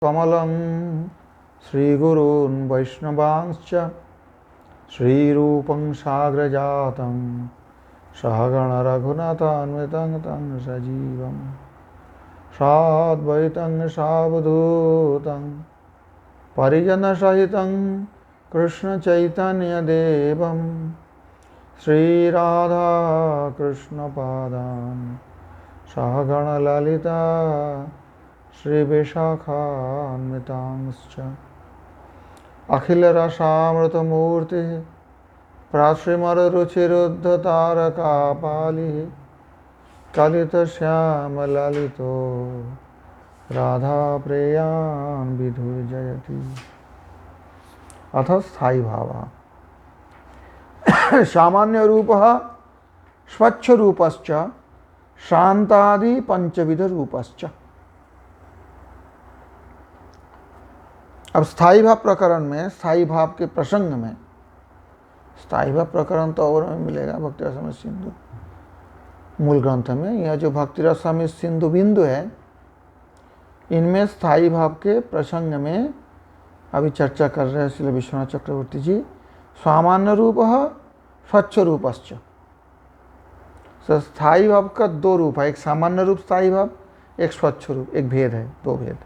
कमलं श्रीगुरून् वैष्णवांश्च श्रीरूपं साग्रजातं सहगण रघुनाथान्वितं तं सजीवं साद्वैतं सावधूतं परिजनसहितं कृष्णचैतन्यदेवं श्रीराधाकृष्णपादान् सहगण ललिता श्रीविशाखान्वितांश्च अखिलरसामृतमूर्तिः प्राश्रीमरुचिरुद्धतारकापालिः कलितश्यामललितो राधाप्रेयान् विधुर्जयति। अथ स्थायी भावः सामान्य रूपः स्वच्छ रूपश्च शांतादि पंचविध रूपश्च। अब स्थायी भाव प्रकरण में, स्थायी भाव के प्रसंग में, स्थायी भाव प्रकरण तो और में मिलेगा भक्ति रसामृत सिंधु मूल ग्रंथ में। यह जो भक्ति रसामृत सिंधु बिंदु है, इनमें स्थायी भाव के प्रसंग में अभी चर्चा कर रहे हैं श्री विश्वनाथ चक्रवर्ती जी। सामान्य रूप स्वच्छ रूपश्च। स्थायी भाव का दो रूप है, एक सामान्य रूप स्थायी भाव, एक स्वच्छ रूप, एक भेद है, दो भेद।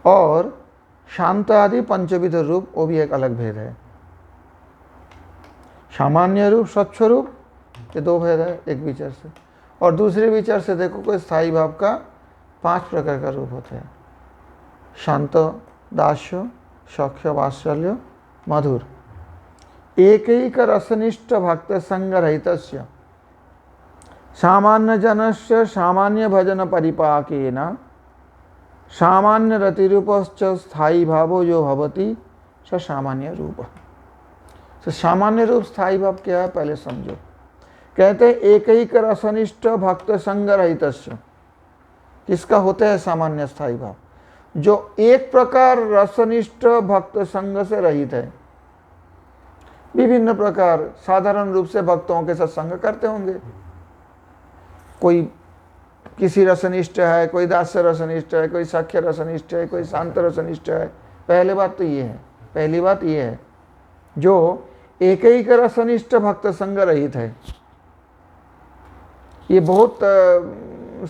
और शांत आदि पंचविध रूप, वो भी एक अलग भेद है। सामान्य रूप, स्वच्छ रूप, ये दो भेद है एक विचार से। और दूसरे विचार से देखो कोई स्थायी भाव का 5 प्रकार का रूप होता है। शांत, दास्य, सख्य, वात्सल्य, मधुर। एकैक रसनिष्ठ भक्त संग रहितस्य सामान्य जनस्य सामान्य भजन परिपाकेन सामान्य रतिरूपश्च स्थायी भावो जो भवति स सामान्य रूप। तो सामान्य रूप स्थायी भाव क्या है पहले समझो। कहते हैं एकैक रसनिष्ठ भक्त संग रहितस्य। किसका होता है सामान्य स्थायी भाव? जो एक प्रकार रसनिष्ठ भक्त संग से रहित है। विभिन्न प्रकार साधारण रूप से भक्तों के साथ संग करते होंगे। कोई किसी रसनिष्ठ है, कोई दास्य रसनिष्ठ है, कोई सख्य रसनिष्ठ है, कोई शांत रसनिष्ठ है। पहली बात तो ये है, पहली बात ये है जो एक ही रसनिष्ठ भक्त संग रहित है। ये बहुत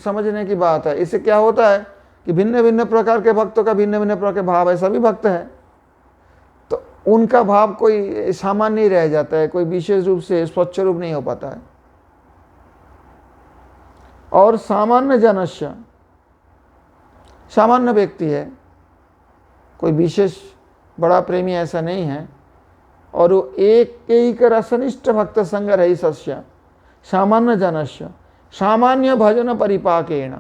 समझने की बात है। इससे क्या होता है कि भिन्न भिन्न प्रकार के भक्तों का भिन्न भिन्न प्रकार के भाव है। सभी भक्त हैं तो उनका भाव कोई सामान्य ही रह जाता है, कोई विशेष रूप से स्वच्छ रूप नहीं हो पाता है। और सामान्य जनस्य, सामान्य व्यक्ति है, कोई विशेष बड़ा प्रेमी ऐसा नहीं है। और वो एक रसनिष्ठ भक्त संग रही सस्य सामान्य जनस्य सामान्य भजन परिपाकेण।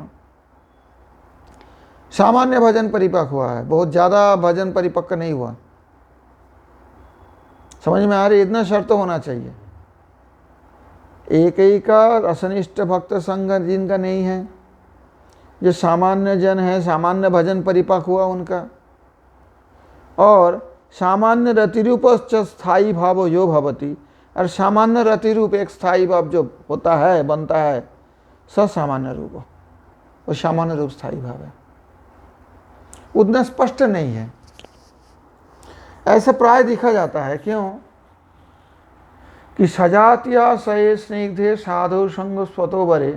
सामान्य भजन परिपक्व हुआ है, बहुत ज्यादा भजन परिपक्व नहीं हुआ। समझ में आ रही? इतना शर्त होना चाहिए। एक ही का रसनिष्ठ भक्त संग जिनका नहीं है, जो सामान्य जन है, सामान्य भजन परिपक्व हुआ उनका। और सामान्य रतिरूपश्च स्थायी भाव जो भवति। और सामान्य रतिरूप एक स्थायी भाव जो होता है, बनता है, सामान्य रूप, वो सामान्य रूप स्थायी भाव है। उतना स्पष्ट नहीं है, ऐसा प्राय देखा जाता है। क्यों कि सजातिया सये स्निग्धे साधु संग स्वतो बरे।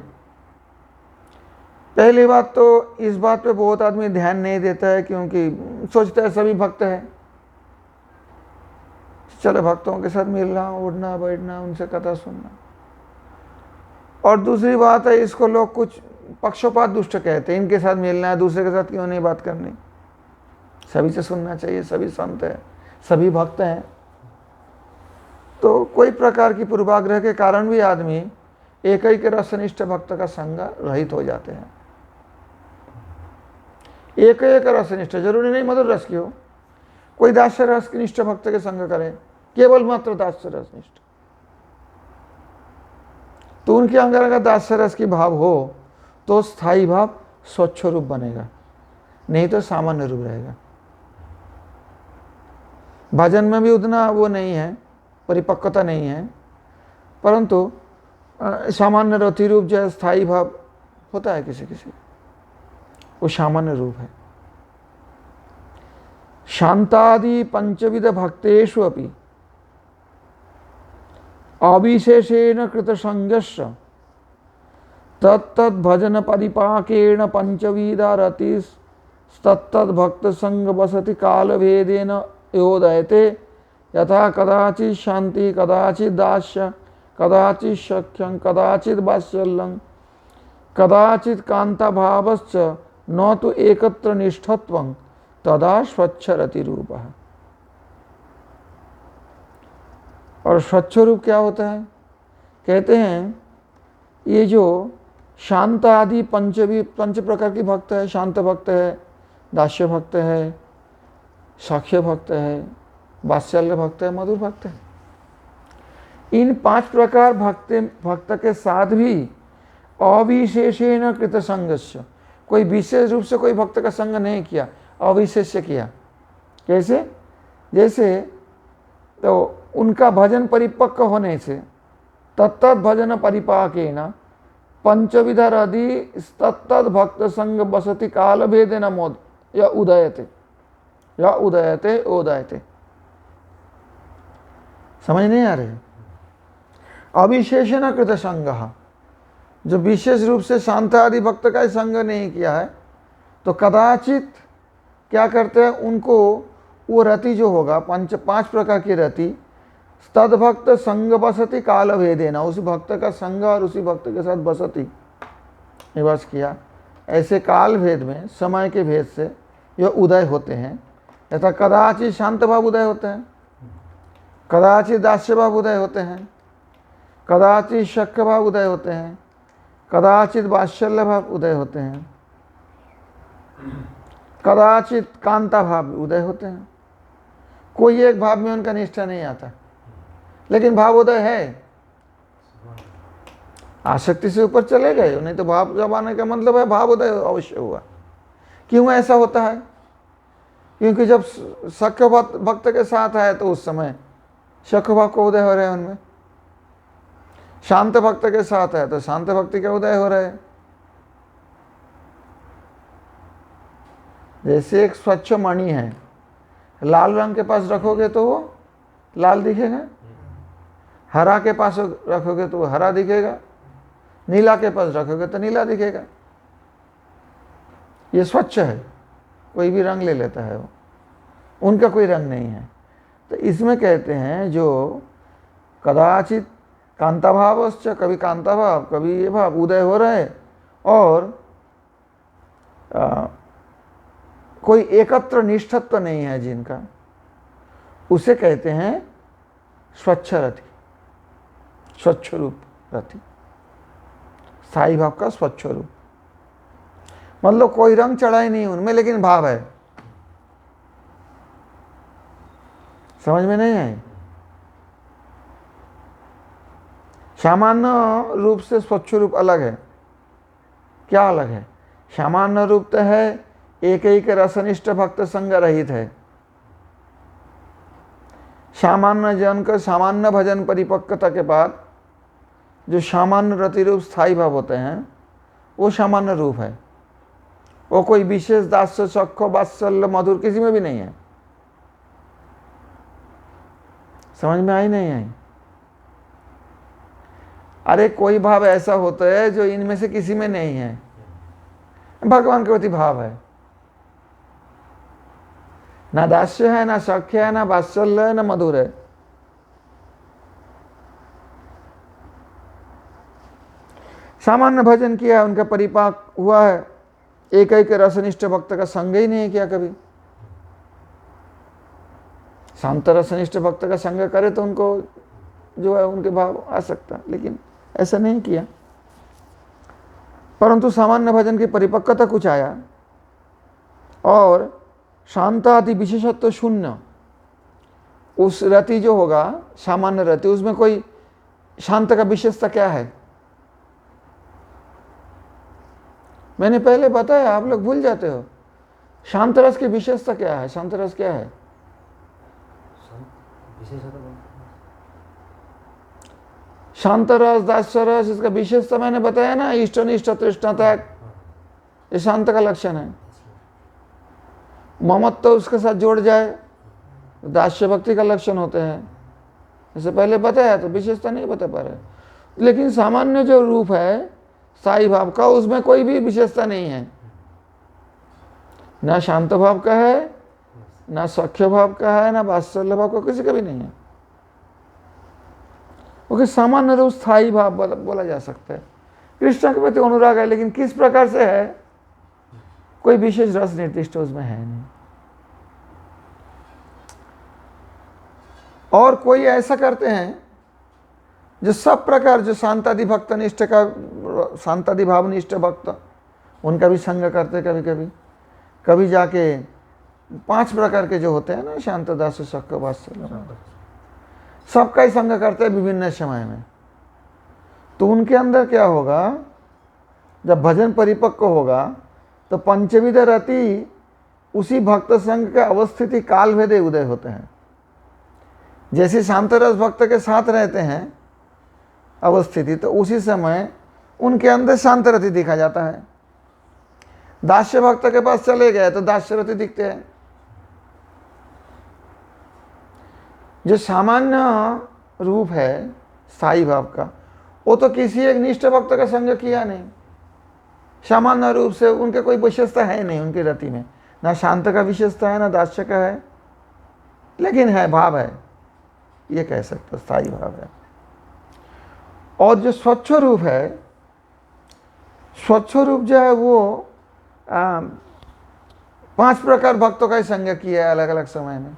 पहली बात तो इस बात पे बहुत आदमी ध्यान नहीं देता है, क्योंकि सोचता है सभी भक्त हैं, चलो भक्तों के साथ मिलना, उठना बैठना, उनसे कथा सुनना। और दूसरी बात है, इसको लोग कुछ पक्षपात दुष्ट कहते हैं। इनके साथ मिलना है, दूसरे के साथ क्यों नहीं बात करनी, सभी से सुनना चाहिए, सभी संत हैं, सभी भक्त हैं। तो कोई प्रकार की पूर्वाग्रह के कारण भी आदमी एक ही के रसनिष्ठ भक्त का संग रहित हो जाते हैं। एक रसनिष्ठ जरूरी नहीं मधुर रस की हो, कोई दास्य रस निष्ठ भक्त के संग करे, केवल मात्र दास्य रसनिष्ठ, तो उनके अंदर अगर दास्य रस की भाव हो तो स्थायी भाव स्वच्छ रूप बनेगा, नहीं तो सामान्य रूप रहेगा। भजन में भी उतना वो नहीं है, परिपक्वता नहीं है, परंतु सामान्य रति रूप जो है स्थायी भाव होता है किसी किसी, वो सामान्य रूप है। शांतादि पंचविध भक्तेषु अपि अविशेषेण कृतसंगस्य तत्तद् भजन परिपाकेण पंचविधा रतिस्तत्तद् भक्त संग बसति काल भेदेन योदयते यथा कदाचित् शांति कदाचित् दास्य कदाचित् सख्यं कदाचित् वात्सल्यं कदाचित् कांता भावश्च न तो एकत्र निष्ठत्वं तदा स्वच्छ रति रूपः। और स्वच्छ रूप क्या होता है? कहते हैं ये जो शांत आदि पंच प्रकार की भक्त है, शांत भक्त है, दास्य भक्त है, साक्ष्य भक्त है, वात्सल्य भक्त है, मधुर भक्त है। इन 5 प्रकार भक्त के साथ भी अविशेषेण कृत संगस्य, कोई विशेष रूप से कोई भक्त का संग नहीं किया, अविशेष किया। कैसे? जैसे तो उनका भजन परिपक्व होने से तत्तद भजन परिपाकेन पंचविधा रदि तत्तद भक्त संग बसति काल भेदेन मोद या उदयते उदयते। समझ नहीं आ रहे? अविशेषण कृत संगः, जो विशेष रूप से शांत आदि भक्त का संग नहीं किया है तो कदाचित क्या करते हैं, उनको वो रति जो होगा 5 प्रकार की रति तद्भक्त संग बसति काल भेदेना, उस भक्त का संग और उसी भक्त के साथ बसति निवास किया, ऐसे काल भेद में समय के भेद से यह उदय होते हैं। यथा कदाचित शांत भाव उदय होते हैं, कदाचित दास्य भाव उदय होते हैं, कदाचित शक्य भाव उदय होते हैं, कदाचित वात्सल्य भाव उदय होते हैं, कदाचित कांता भाव उदय होते हैं। कोई एक भाव में उनका निष्ठा नहीं आता, लेकिन भाव उदय है। आसक्ति से ऊपर चले गए, नहीं तो भाव जब आने का मतलब है भाव उदय अवश्य हुआ। क्यों ऐसा होता है? क्योंकि जब सख्य भक्त के साथ है तो उस समय सख्य भाव को उदय हो रहे हैं उनमें, शांत भक्त के साथ है तो शांत भक्ति का उदय हो रहे हैं। जैसे एक स्वच्छ मणि है, लाल रंग के पास रखोगे तो वो लाल दिखेगा, हरा के पास रखोगे तो वो हरा दिखेगा, नीला के पास रखोगे तो नीला दिखेगा। ये स्वच्छ है, कोई भी रंग ले लेता है वो, उनका कोई रंग नहीं है। तो इसमें कहते हैं जो कदाचित कांता भावश्च, कभी कांता भाव कभी ये भाव उदय हो रहे और कोई एकत्र निष्ठत्व नहीं है जिनका, उसे कहते हैं स्वच्छ रति, स्वच्छ रूप रति, स्थायी भाव का स्वच्छ रूप। मतलब कोई रंग चढ़ा ही नहीं उनमें, लेकिन भाव है। समझ में नहीं आई? सामान्य रूप से स्वच्छ रूप अलग है। क्या अलग है? सामान्य रूप तो है एक रसनिष्ठ भक्त संग रहित है। सामान्य जन का सामान्य भजन परिपक्वता के बाद जो सामान्य रति रूप स्थायी भाव होते हैं वो सामान्य रूप है। वो कोई विशेष दास्य सख्य वात्सल्य मधुर किसी में भी नहीं है। समझ में आई नहीं आई? अरे कोई भाव ऐसा होता है जो इनमें से किसी में नहीं है, भगवान के प्रति भाव है। ना दास्य है, ना सख्य है, ना वात्सल्य है, ना मधुर है। सामान्य भजन किया, उनका परिपाक हुआ है, एक रसनिष्ठ भक्त का संग ही नहीं किया कभी। शांत रसनिष्ठ भक्त का संग करे तो उनको जो है उनके भाव आ सकता, लेकिन ऐसा नहीं किया। परंतु सामान्य भजन की परिपक्वता कुछ आया और शांतादि विशेषत्व शून्य, उस रति जो होगा सामान्य रति, उसमें कोई शांत का विशेषता क्या है? मैंने पहले बताया, आप लोग भूल जाते हो। शांत रस की विशेषता क्या है? शांत रस क्या है? शांत रस, दास्य रस, इसका विशेषता मैंने बताया ना, इष्टनिष्ठ तृष्णा, ये शांत का लक्षण है। ममत्व तो उसके साथ जोड़ जाए, दास्य भक्ति का लक्षण होते हैं। जैसे पहले बताया तो विशेषता नहीं बता पा रहे, लेकिन सामान्य जो रूप है स्थायी भाव का, उसमें कोई भी विशेषता नहीं है, ना शांत भाव का है, ना सख्य भाव का है, ना वात्सल्य भाव का, किसी का भी नहीं है। ओके, सामान्य रूप स्थायी भाव बोला जा सकता है। कृष्ण के प्रति अनुराग है, लेकिन किस प्रकार से है, कोई विशेष रस निर्दिष्ट उसमें है नहीं। और कोई ऐसा करते हैं जो सब प्रकार, जो शांतादि भक्त निष्ठ का, शांतादि भाव निष्ठ भक्त, उनका भी संग करते कभी कभी। कभी जाके 5 प्रकार के जो होते हैं ना, शांत, दास, सख्य, वात्सल्य, सबका ही संग करते हैं विभिन्न समय में। तो उनके अंदर क्या होगा, जब भजन परिपक्व होगा तो पंचविध रति उसी भक्त संघ के अवस्थिति काल भेदे उदय होते हैं। जैसे शांत रस भक्त के साथ रहते हैं अवस्थिति, तो उसी समय उनके अंदर शांत रति दिखा जाता है। दास्य भक्त के पास चले गए तो दास्य रति दिखते हैं। जो सामान्य रूप है स्थायी भाव का, वो तो किसी एक निष्ठ भक्त का संग किया नहीं। सामान्य रूप से उनके कोई विशेषता है नहीं उनकी रति में, ना शांत का विशेषता है, ना दास्य का है, लेकिन है, भाव है, ये कह सकते स्थायी भाव है। और जो स्वच्छ रूप है, स्वच्छ रूप जो है वो 5 प्रकार भक्तों का ही संग किया है अलग अलग समय में।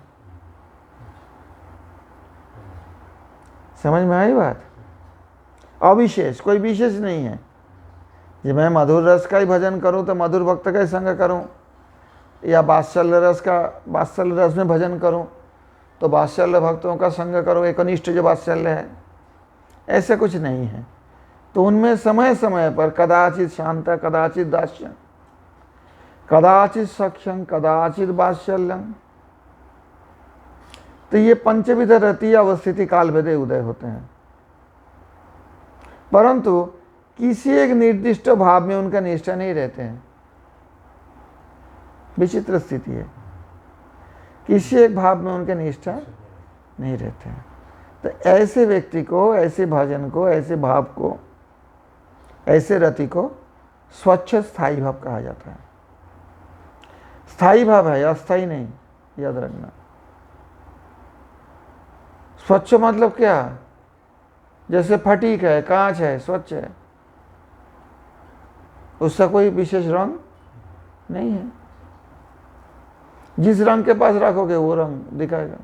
समझ में आई बात? अविशेष, कोई विशेष नहीं है। जब मैं मधुर रस का ही भजन करूं तो मधुर भक्त का ही संग करूं, या वात्सल्य रस का, वात्सल्य रस में भजन करूं तो वात्सल्य भक्तों का संग करूं, एकनिष्ठ जो वात्सल्य है, ऐसे कुछ नहीं है। तो उनमें समय समय पर कदाचित शांत, कदाचित दास्य, कदाचित सख्यं, कदाचित वात्सल्यं, तो ये पंचविध रति अवस्थिति काल भेदे उदय होते हैं। परंतु किसी एक निर्दिष्ट भाव में उनका निष्ठा नहीं रहते हैं। विचित्र स्थिति है, किसी एक भाव में उनका निष्ठा नहीं रहते हैं। तो ऐसे व्यक्ति को, ऐसे भजन को, ऐसे भाव को, ऐसे रति को स्वच्छ स्थायी भाव कहा जाता है। स्थायी भाव है, अस्थायी नहीं, याद रखना। स्वच्छ मतलब क्या? जैसे फटीक है, कांच है, स्वच्छ है, उसका कोई विशेष रंग नहीं है। जिस रंग के पास रखोगे वो रंग दिखाएगा।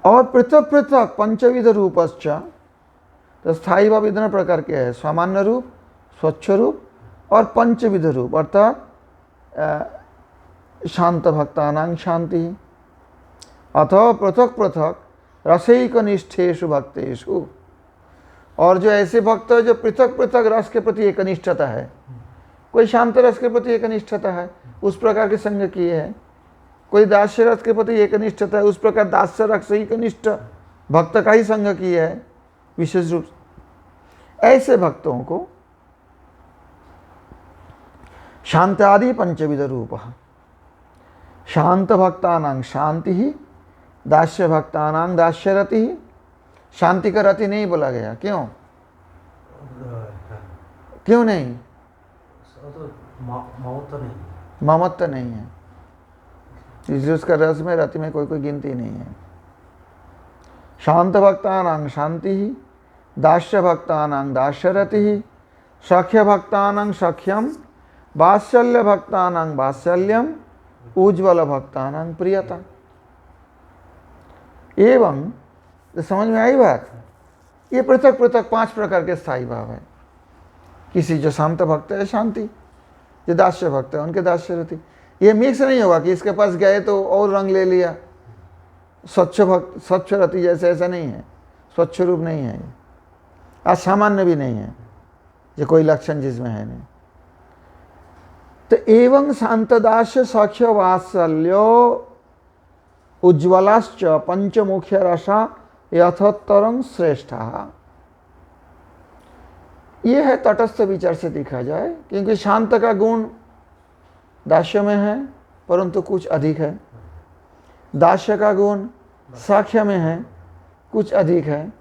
और पृथक पृथक पंचविध रूपश्च, तो स्थायी भाव इतने प्रकार के है, सामान्य रूप, स्वच्छ रूप और पंचविध रूप, अर्थात शांत भक्तानां शांति, अथवा पृथक पृथक रसैक निष्ठेषु भक्तेषु, और जो ऐसे भक्त है जो पृथक पृथक रस के प्रति एकनिष्ठता है, कोई शांत रस के प्रति एकनिष्ठता है, उस प्रकार के संग किए हैं। कोई दास्य रस के प्रति एकनिष्ठता है, उस प्रकार दास्य रस से एकनिष्ठ भक्त का ही संग किया है विशेष रूप से। ऐसे भक्तों को शांत आदि पंचविध रूप, शांत भक्तानां शांति ही, दास्य भक्तानां दास्य रति ही। शांति का रति नहीं बोला गया, क्यों? क्यों नहीं? ममत्व नहीं है, इसलिए उसका रस में, रति में कोई गिनती नहीं है। शांत भक्तानां शांति ही, दास्य भक्तानां दास्य रति ही, सख्य भक्तानां सख्यम, वात्सल्य भक्तानां वात्सल्यम, उज्ज्वल भक्तानां प्रियता। एवं, तो समझ में आई बात? ये पृथक पृथक 5 प्रकार के स्थायी भाव है। किसी जो शांत भक्त है शांति, जो दास्य भक्त है उनके दास्य रति। ये मिक्स नहीं होगा कि इसके पास गए तो और रंग ले लिया, स्वच्छ भक्त, स्वच्छ रति जैसे, ऐसा नहीं है। स्वच्छ रूप नहीं है, असामान्य भी नहीं है, जो कोई लक्षण जिसमें है नहीं। तो एवं शांतदास्य सख्य वात्सल्यो उज्ज्वलाश्च पंचमुख्य रसा यथोत्तरं श्रेष्ठ। ये है तटस्थ विचार से देखा जाए, क्योंकि शांत का गुण दास्य में है परंतु कुछ अधिक है, दास्य का गुण साख्य में है कुछ अधिक है,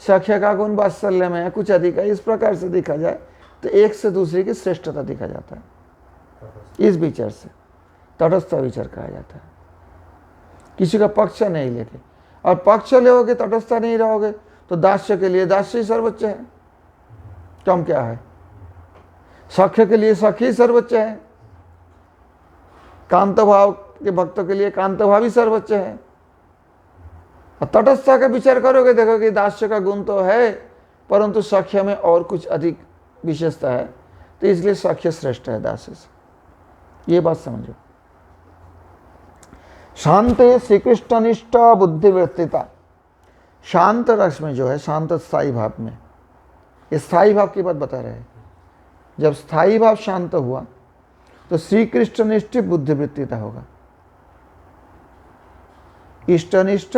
साख्य का गुण वात्सल्य में है कुछ अधिक है। इस प्रकार से देखा जाए तो एक से दूसरे की श्रेष्ठता देखा जाता है। इस विचार से तटस्थ विचार कहा जाता है। किसी का पक्ष नहीं लेके, और पक्ष लोगे तटस्थ नहीं रहोगे तो दास्य के लिए दास्य ही सर्वोच्च है, कम क्या है। सख्य के लिए सख्य ही सर्वोच्च है, कांत भाव के भक्तों के लिए कांत भाव ही सर्वोच्च है। और तटस्थता का विचार करोगे देखोगे दास्य का गुण तो है परंतु सख्य में और कुछ अधिक विशेषता है, तो इसलिए सख्य श्रेष्ठ है दास्य से। ये बात समझो। शांत श्री कृष्णनिष्ठ बुद्धिवृत्तिता, शांत रस में जो है, शांत स्थायी भाव में, ये स्थायी भाव की बात बता रहे हैं। जब स्थायी भाव शांत हुआ तो श्री कृष्णनिष्ठ बुद्धिवृत्तिता होगा। इष्टनिष्ठ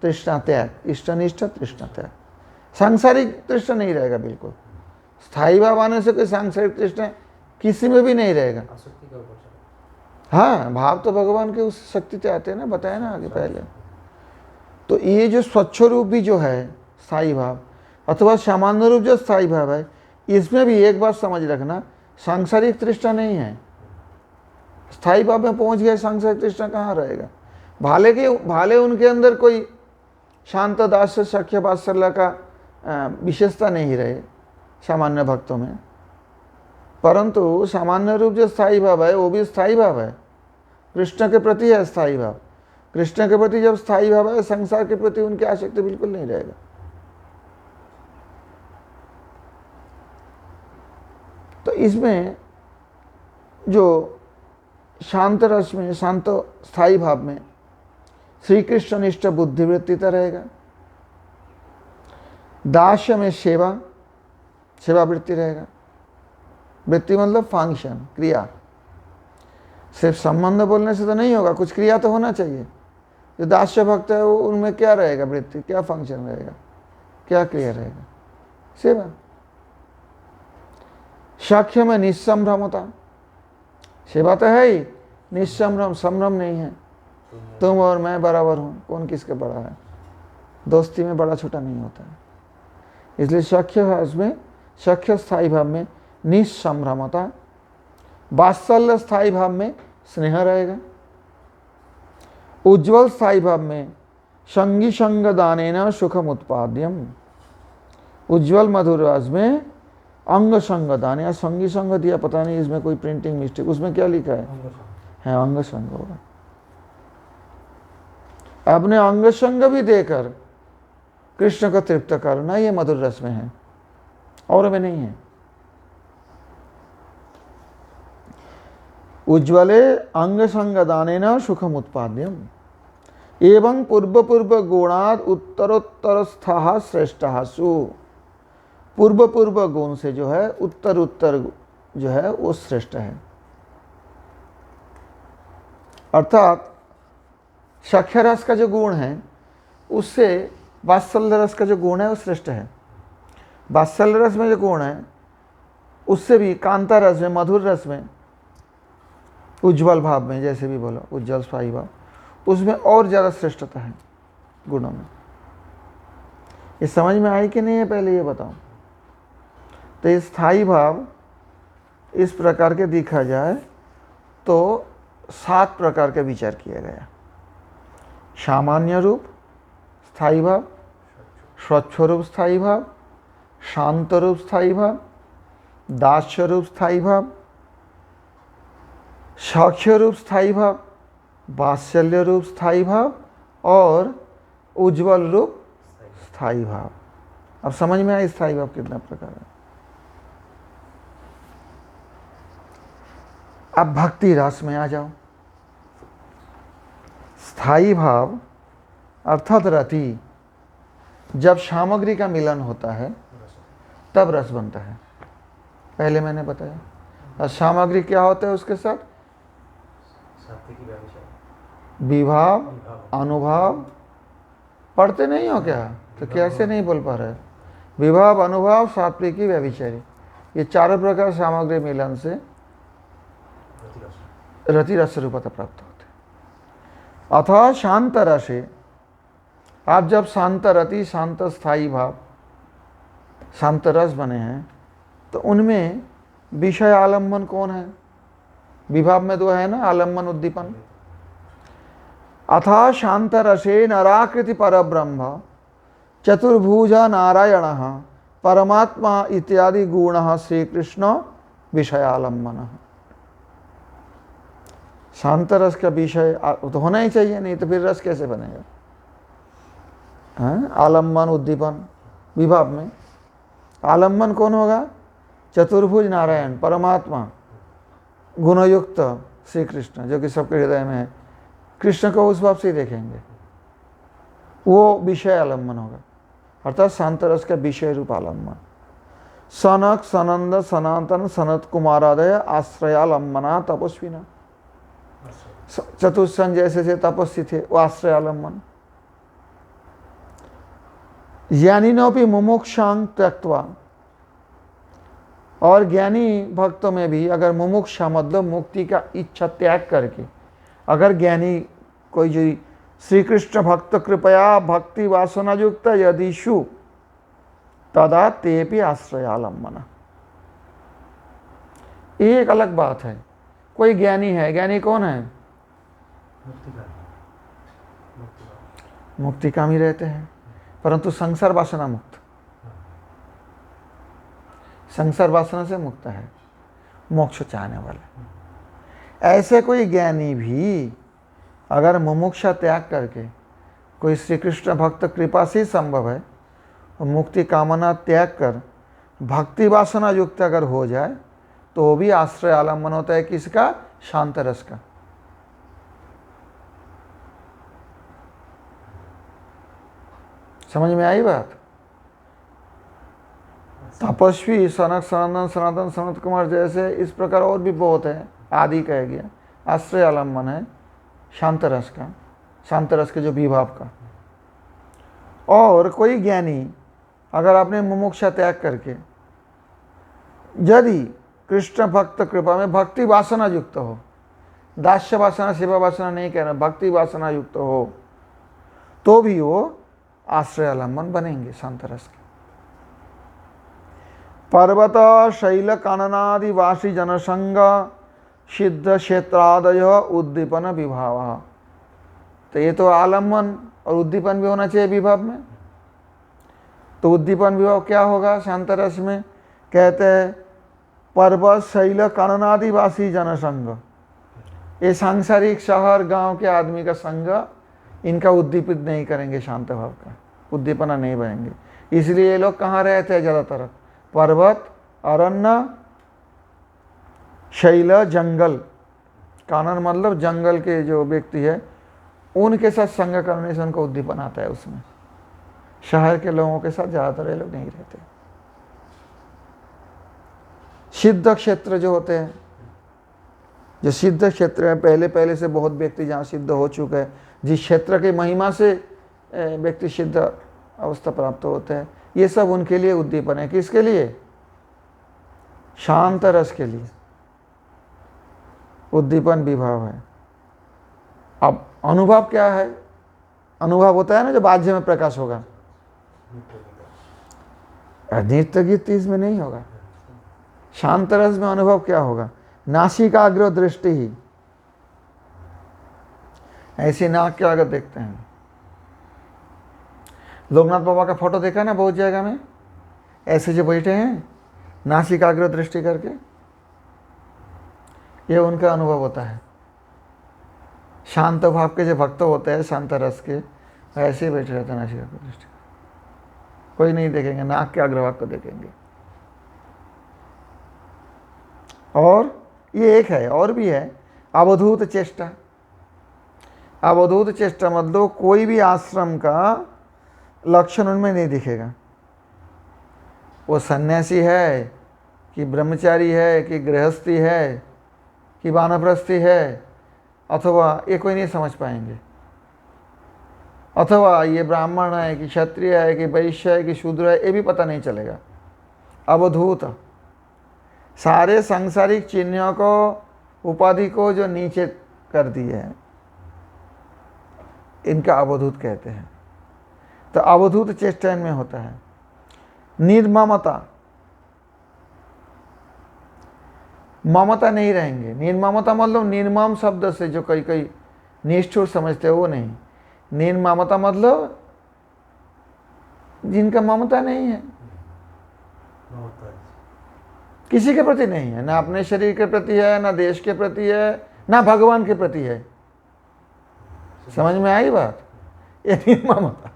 तृष्णा त्याग, इष्टनिष्ठ तृष्णा त्याग, सांसारिक तृष्णा नहीं रहेगा बिल्कुल। स्थायी भाव आने से कोई सांसारिक तृष्णा किसी में भी नहीं रहेगा। हाँ, भाव तो भगवान के उस शक्ति से आते हैं ना, बताया ना आगे पहले। तो ये जो स्वच्छ रूप भी जो है स्थायी भाव, अथवा सामान्य रूप जो स्थायी भाव है, इसमें भी एक बात समझ रखना, सांसारिक तृष्णा नहीं है। स्थायी भाव में पहुंच गए, सांसारिक तृष्णा कहाँ रहेगा। भाले उनके अंदर कोई शांत दास्य सख्य वात्सल्य का विशेषता नहीं रहे सामान्य भक्तों में, परंतु सामान्य रूप जो स्थायी भाव है वो भी स्थायी भाव है, कृष्ण के प्रति है स्थायी भाव। कृष्ण के प्रति जब स्थायी भाव है, संसार के प्रति उनकी आसक्ति बिल्कुल नहीं रहेगा। तो इसमें जो शांत रस में, शांत स्थायी भाव में श्री कृष्णनिष्ठ बुद्धिवृत्तिता रहेगा। दास्य में सेवा, सेवा वृत्ति रहेगा। वृत्ति मतलब फंक्शन, क्रिया। सिर्फ संबंध बोलने से तो नहीं होगा, कुछ क्रिया तो होना चाहिए। जो दास्य भक्त है वो, उनमें क्या रहेगा वृत्ति, क्या फंक्शन रहेगा, क्या क्रिया रहेगा, सेवा। साख्य में निस्संभ्रमता, सेवा तो है ही, निस्संभ्रम, संभ्रम नहीं है। तुम और मैं बराबर हूं, कौन किसके बड़ा है। दोस्ती में बड़ा छोटा नहीं होता है। इसलिए साख्य भाव में, साख्य स्थायी भाव में निस्संभ्रमता। वात्सल्य स्थायी भाव में स्नेह रहेगा। उज्ज्वल स्थायी भाव में संगी संग दानेन सुखम उत्पाद्यम। उज्ज्वल मधुर रस में अंग संग दान, या संगी संग दिया, पता नहीं इसमें कोई प्रिंटिंग मिस्टेक, उसमें क्या लिखा है अंग संग होगा। अपने अंग संग भी देकर कृष्ण को तृप्त करना, ये मधुर रस में है और में नहीं है। उज्ज्वले अंग संग दानेन सुखम उत्पाद्यम एवं पूर्व पूर्व गुणाद उत्तरोत्तर स्थः श्रेष्ठः सु। पूर्व पूर्व गुण से जो है उत्तर उत्तर जो है वो श्रेष्ठ है। अर्थात सख्य रस का जो गुण है उससे वात्सल्य रस का जो गुण है वो श्रेष्ठ है। वात्सल्य रस में जो गुण है उससे भी कांता रस में, मधुर रस में, उज्ज्वल भाव में, जैसे भी बोलो उज्ज्वल स्थायी भाव, उसमें और ज़्यादा श्रेष्ठता है गुणों में। ये समझ में आई कि नहीं है पहले ये बताओ। तो ये स्थायी भाव इस प्रकार के देखा जाए तो 7 प्रकार के विचार किया गया। सामान्य रूप स्थायी भाव, स्वच्छ रूप स्थायी भाव, शांत रूप स्थायी भाव, दास्य रूप स्थायी भाव, साक्ष्य रूप स्थायी भाव, वात्सल्य रूप स्थायी भाव और उज्ज्वल रूप स्थायी भाव। अब समझ में आया स्थायी भाव कितना प्रकार है। अब भक्ति रस में आ जाओ। स्थायी भाव अर्थात रति, जब सामग्री का मिलन होता है तब रस बनता है। पहले मैंने बताया। और सामग्री क्या होता है उसके साथ? विभाव, अनुभव। पढ़ते नहीं हो क्या? तो कैसे नहीं बोल पा रहे? विभव, अनुभव, सात्विकी, व्यभिचारी, ये चारों प्रकार सामग्री मिलन से रति रस रूपता प्राप्त होते। अथवा शांत रसे, आप जब शांत रति, शांत स्थायी भाव, शांत रस बने हैं तो उनमें विषय आलम्बन कौन है? विभाव में दो है ना, आलम्बन उद्दीपन। अथा शांत रसे नराकृति परब्रह्म चतुर्भुजा नारायण परमात्मा इत्यादि गुण श्री कृष्ण विषयालंबन। शांत रस का विषय तो होना ही चाहिए, नहीं तो फिर रस कैसे बनेगा? आलम्बन उद्दीपन विभाव में। आलम्बन कौन होगा? चतुर्भुज नारायण परमात्मा, गुणयुक्त श्री कृष्ण, जो कि सबके हृदय में है। कृष्ण को उस भाव से देखेंगे, वो विषय आलम्बन होगा, अर्थात शांत रस का विषय रूप आलम्बन। सनक, सनंद, सनातन, सनत कुमारादय आश्रयालंबना तपस्विना। चतुष्सन जैसे तपस्वी थे, वो आश्रयालंबन। ज्ञानिनोपि मुमुक्षां त्यक्त्वा, और ज्ञानी भक्तों में भी अगर मुमुक्षा मतलब मुक्ति का इच्छा त्याग करके, अगर ज्ञानी कोई जो श्री कृष्ण भक्त कृपया भक्ति वासना युक्त यदिषु तदा तेपि आश्रयालंबन। एक अलग बात है, कोई ज्ञानी है, ज्ञानी कौन है? मुक्तिकामी रहते हैं, परंतु संसार वासना मुक्त, संसार वासना से मुक्त है, मोक्ष चाहने वाले। ऐसे कोई ज्ञानी भी अगर मुमुक्षा त्याग करके, कोई श्री कृष्ण भक्त कृपा से संभव है, मुक्ति कामना त्याग कर भक्ति वासना युक्त अगर हो जाए तो वो भी आश्रय आलम्बन होता है। किसका? शांत रस का। समझ में आई बात? तपस्वी, सनक, सनंदन, सनातन, सनत कुमार जैसे इस प्रकार और भी बहुत है, आदि कह गया। आश्रय आलम्बन है शांत रस का, शांत रस के जो विभाव का। और कोई ज्ञानी अगर आपने मुमुक्षा त्याग करके यदि कृष्ण भक्त कृपा में भक्ति वासना युक्त हो, दास्य वासना सेवा वासना नहीं कहना, भक्ति वासना युक्त हो, तो भी वो आश्रय आलम्बन बनेंगे शांत रस के। पर्वत शैल काननादि वासी जनसंग सिद्ध क्षेत्रादय उद्दीपन विभाव। तो ये तो आलम्बन और उद्दीपन भी होना चाहिए विभाव में। तो उद्दीपन विभाव क्या होगा शांत रस में? कहते हैं पर्वत शैल काननादिवासी जनसंग, ये सांसारिक शहर गांव के आदमी का संग, इनका उद्दीपित नहीं करेंगे, शांत भाव का उद्दीपना नहीं बनेंगे। इसलिए ये लोग कहाँ रहते हैं ज़्यादातर? पर्वत, अरण्य, शैल, जंगल। कानन मतलब जंगल के जो व्यक्ति है उनके साथ संग करने से उनको उद्दीपन आता है उसमें। शहर के लोगों के साथ ज़्यादातर ये लोग नहीं रहते। सिद्ध क्षेत्र जो होते हैं, जो सिद्ध क्षेत्र है, पहले पहले से बहुत व्यक्ति जहाँ सिद्ध हो चुके हैं, जिस क्षेत्र की महिमा से व्यक्ति सिद्ध अवस्था प्राप्त होते हैं, ये सब उनके लिए उद्दीपन है। किसके लिए? शांत रस के लिए उद्दीपन विभाव है। अब अनुभव क्या है? अनुभव होता है ना जो बाह्य में प्रकाश होगा, नृत्य गीत इसमें नहीं होगा। शांत रस में अनुभव क्या होगा? नासिकाग्र दृष्टि ही, ऐसी नाक के आगे देखते हैं। लोकनाथ बाबा का फोटो देखा ना बहुत जगह में, ऐसे जो बैठे हैं नासिकाग्र दृष्टि करके, ये उनका अनुभव होता है। शांत भाव के जो भक्त होते हैं शांत रस के, ऐसे ही बैठे रहते हैं नासिकाग्र दृष्टि, कोई नहीं देखेंगे, नाक के अग्रभाग को देखेंगे। और ये एक है, और भी है अवधूत चेष्टा। अवधूत चेष्टा मतलब कोई भी आश्रम का लक्षण उनमें नहीं दिखेगा। वो सन्यासी है कि ब्रह्मचारी है कि गृहस्थी है कि वानप्रस्थी है, अथवा ये कोई नहीं समझ पाएंगे। अथवा ये ब्राह्मण है कि क्षत्रिय है कि वैश्य है कि शूद्र है, ये भी पता नहीं चलेगा। अवधूत, सारे सांसारिक चिन्हों को, उपाधि को जो नीचे कर दिए हैं, इनका अवधूत कहते हैं। तो अवधूत चेष्टा इनमें होता है। निर्ममता, ममता नहीं रहेंगे। निर्ममता मतलब निर्मम शब्द से जो कई कई निष्ठुर समझते हैं वो नहीं। निर्ममता मतलब जिनका ममता नहीं है, किसी के प्रति नहीं है, ना अपने शरीर के प्रति है, ना देश के प्रति है, ना भगवान के प्रति है। समझ में आई बात? ये निर्ममता,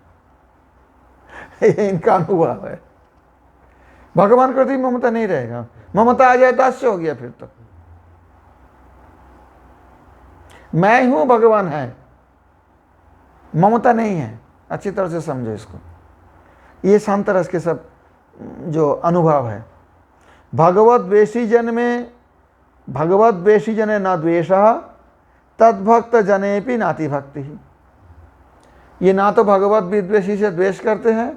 ये इनका अनुभव है। भगवान के प्रति ममता नहीं रहेगा। ममता आ जाए दास्य हो गया फिर तो। मैं हूं, भगवान है, ममता नहीं है। अच्छी तरह से समझो इसको। ये शांत रस के सब जो अनुभव है। भगवत द्वेषी जन में, भगवत द्वेषी जने न द्वेषः तद्भक्त जनेपि नाति भक्ति। ये ना तो भगवत विद्वेषी से द्वेष करते हैं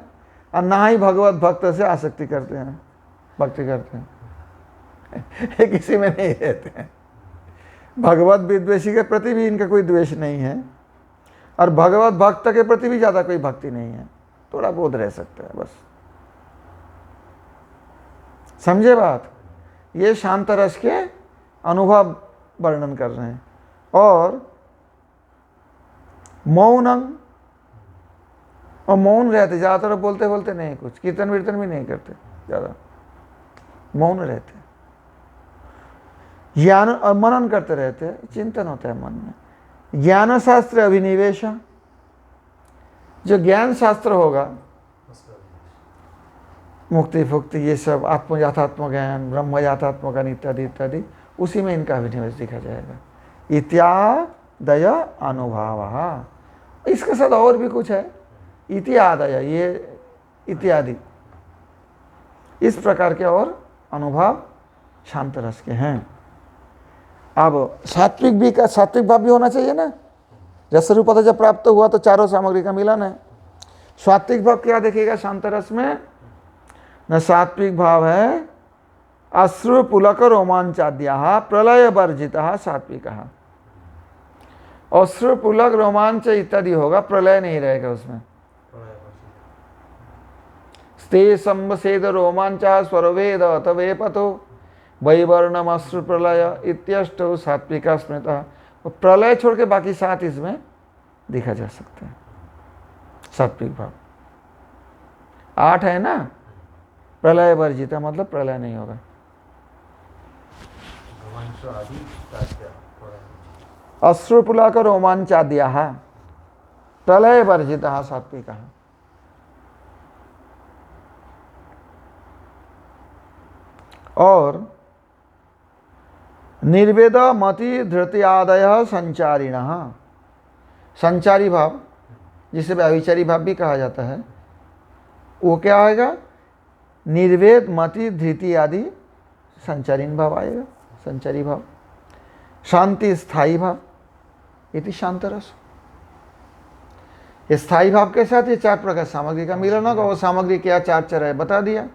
और ना ही भगवत भक्त से आसक्ति करते हैं, भक्ति करते हैं। ये किसी में नहीं रहते हैं। भगवत विद्वेषी के प्रति भी इनका कोई द्वेष नहीं है और भगवत भक्त के प्रति भी ज़्यादा कोई भक्ति नहीं है। थोड़ा बहुत रह सकता है बस। समझे बात? ये शांत रस के अनुभव वर्णन कर रहे हैं। और मौनम, और मौन रहते, ज़्यादातर बोलते बोलते नहीं, कुछ कीर्तन वीर्तन भी नहीं करते, ज़्यादा मौन रहते, ज्ञान और मनन करते रहते हैं, चिंतन होता है मन में। ज्ञान शास्त्र अभिनिवेश, जो ज्ञान शास्त्र होगा, मुक्ति फुक्ति ये सब, आत्म याथात्म ज्ञान, ब्रह्म याथात्म ज्ञान इत्यादि इत्यादि, उसी में इनका अभिनिवेश दिखा जाएगा। इत्यादय अनुभव, इसके साथ और भी कुछ है, इत्यादय, ये इत्यादि, इस प्रकार के और अनुभव शांत रस के हैं। अब सात्विक भी का, सात्विक भाव भी होना चाहिए ना। रस रूपता जब प्राप्त हुआ तो चारों सामग्री का मिलन है। सात्विक भाव क्या देखिएगा शांत रस में? न सात्विक भाव है अश्रु पुलक रोमांचाद्या प्रलय वर्जिता सात्विक। अश्रु पुलक रोमांच इत्यादि होगा, प्रलय नहीं रहेगा उसमें। स्ते संवसेद रोमांचा स्वरवेद तवे पतो वैवर्णम अश्रु प्रलय इत्यष्टौ सात्विका स्मृता। प्रलय छोड़ के बाकी 7 इसमें देखा जा सकता है। सात्विक भाव 8 है ना। प्रलय वर्जिता मतलब प्रलय नहीं होगा। अश्रुपुलक रोमांचाद्या प्रलय वर्जिता सात्विक। और निर्वेद मति धृत्यादय संचारिण, संचारी भाव जिसे अविचारी भाव भी कहा जाता है, वो क्या आएगा? निर्वेद मति धृति आदि संचारीण भाव आएगा, संचारी भाव। शांति स्थायी भाव, इति शांत रस। ये स्थायी भाव के साथ ये 4 प्रकार सामग्री का मिलन होगा। वो सामग्री क्या 4 चर है बता दिया।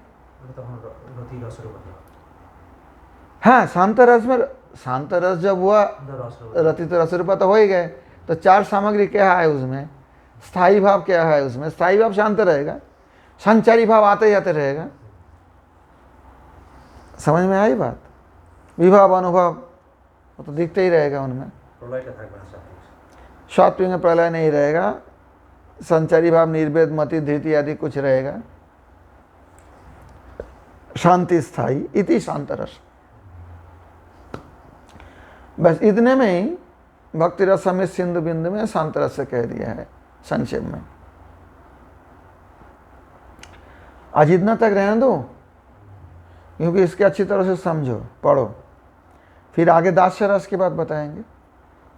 हाँ, शांत रस में, शांत रस जब हुआ रति तो रस रूपा तो हो ही गए, तो 4 सामग्री क्या है उसमें? स्थायी भाव क्या है उसमें? स्थायी भाव शांत रहेगा, संचारी भाव आते जाते रहेगा। समझ में आई बात? विभाव अनुभव वो तो दिखते ही रहेगा उनमें। सात्विक में प्रलय नहीं रहेगा, संचारी भाव निर्वेद मति धृति आदि कुछ रहेगा। शांति स्थायी, इति शांत रस। बस इतने में ही भक्ति रस में सिंधु बिंदु में शांत रस से कह दिया है संक्षेप में। आज इतना तक रहने दो, क्योंकि इसके अच्छी तरह से समझो, पढ़ो। फिर आगे दास्य रस की बात बताएंगे।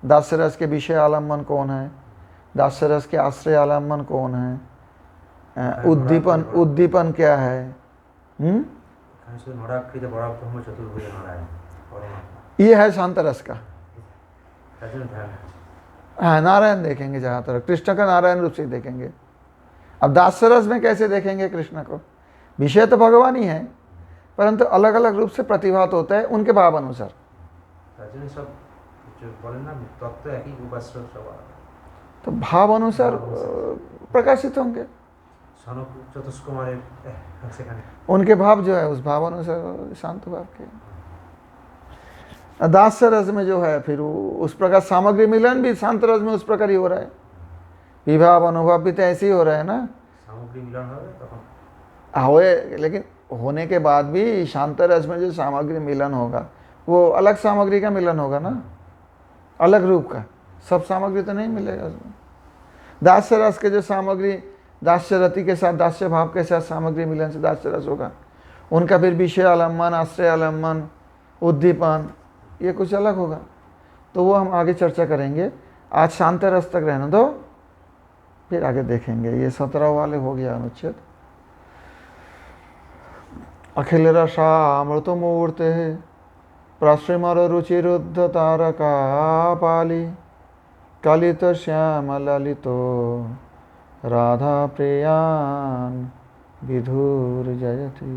दास्य रस के विषय आलम्बन कौन है, दास्य रस के आश्रय आलम्बन कौन है, उद्दीपन, उद्दीपन क्या है। ये है शांत रस का। हाँ, नारायण देखेंगे जहाँ तक, कृष्ण का नारायण रूप से देखेंगे। अब दास्य रस में कैसे देखेंगे कृष्ण को? विषय तो भगवान ही है, परंतु अलग अलग रूप से प्रतिभात होता है उनके भाव अनुसार। तो भाव अनुसार प्रकाशित होंगे उनके भाव जो है, उस भाव अनुसार शांत भाव के। दास्य रस में जो है फिर उस प्रकार सामग्री मिलन भी शांत रस में उस प्रकार ही हो रहा है। विभाव अनुभव भी तो ऐसे ही हो रहा है ना, सामग्री मिलन होए, लेकिन होने के बाद भी शांत रस में जो सामग्री मिलन होगा वो अलग सामग्री का मिलन होगा ना, अलग रूप का। सब सामग्री तो नहीं मिलेगा उसमें। दास्य रस के जो सामग्री, दास्य रति के साथ, दास्य भाव के साथ सामग्री मिलन से दास्य रस होगा, उनका फिर विषय आलम्बन, आश्रय आलम्बन, उद्दीपन, ये कुछ अलग होगा। तो वो हम आगे चर्चा करेंगे। आज शांत रस तक रहने दो, फिर आगे देखेंगे। ये 17 वाले हो गया अनुच्छेद। अखिल रसामृतमूर्ते प्रश्रिमर रुचिरुद्ध तारका पाली कलित श्याम ललितो राधा प्रियान विधुर जयति।